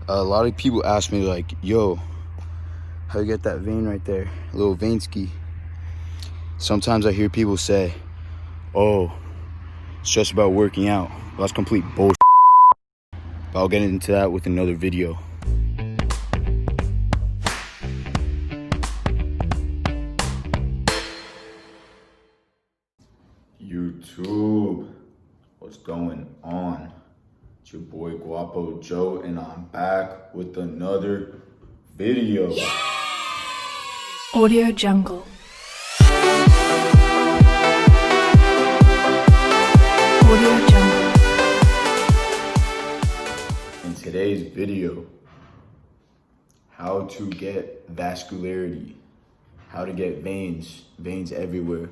A lot of people ask me like, yo, how you get that vein right there? A little vein ski. Sometimes I hear people say, oh, it's just about working out. Well, that's complete bullshit. But I'll get into that with another video. YouTube, what's going on? It's your boy Guapo Joe, and I'm back with another video. Yay! Audio Jungle. Audio Jungle. In today's video, how to get vascularity, how to get veins everywhere.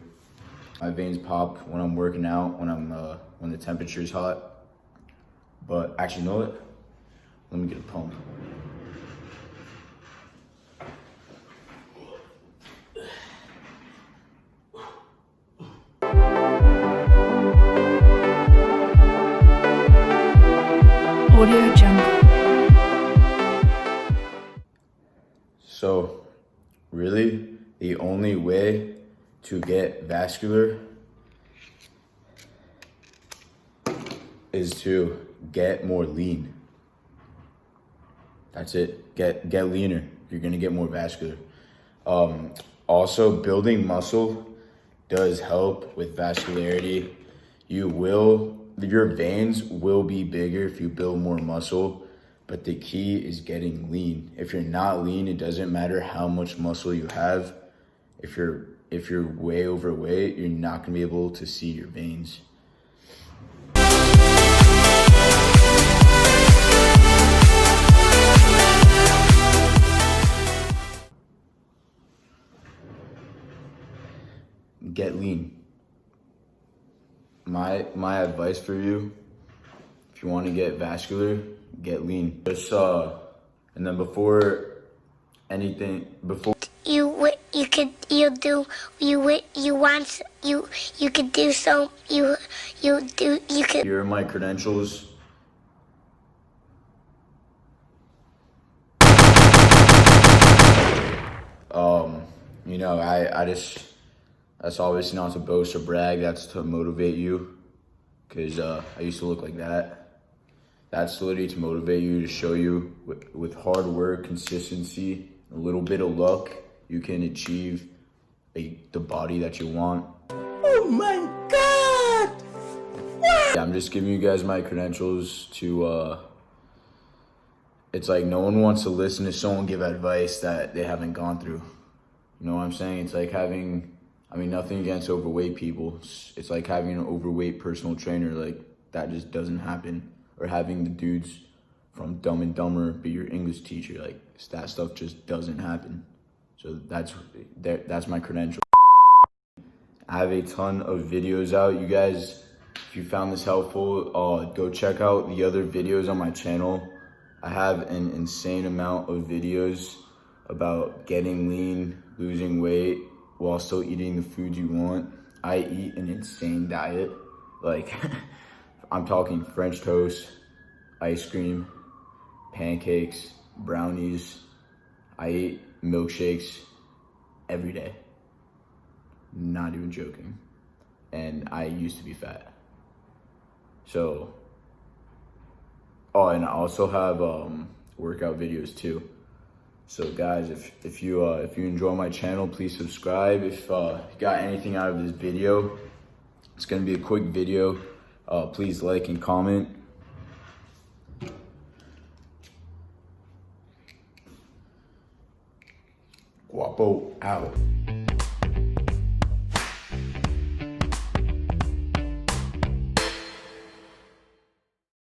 My veins pop when I'm working out, when the temperature is hot. But actually, you know what? Let me get a pump. Audio Jungle. So, really, the only way to get vascular is to get more lean. That's it. Get leaner. You're gonna get more vascular. Also, building muscle does help with vascularity. Your veins will be bigger if you build more muscle, but the key is getting lean. If you're not lean, it doesn't matter how much muscle you have. If you're way overweight, you're not gonna be able to see your veins. Get lean. My advice for you, if you want to get vascular, get lean. Just and then before here are my credentials. That's obviously not to boast or brag, that's to motivate you, because I used to look like that. That's literally to motivate you, to show you with hard work, consistency, a little bit of luck, you can achieve the body that you want. Oh my God! Yeah, I'm just giving you guys my credentials to, it's like no one wants to listen to someone give advice that they haven't gone through. You know what I'm saying? It's like nothing against overweight people. It's like having an overweight personal trainer, like that just doesn't happen. Or having the dudes from Dumb and Dumber be your English teacher, like that stuff just doesn't happen. So that's my credential. I have a ton of videos out. You guys, if you found this helpful, go check out the other videos on my channel. I have an insane amount of videos about getting lean, losing weight, while still eating the foods you want. I eat an insane diet. Like, I'm talking French toast, ice cream, pancakes, brownies. I eat milkshakes every day. Not even joking. And I used to be fat. So, and I also have workout videos too. So guys, if you enjoy my channel, please subscribe. If you got anything out of this video, it's gonna be a quick video. Please like and comment. Guapo out.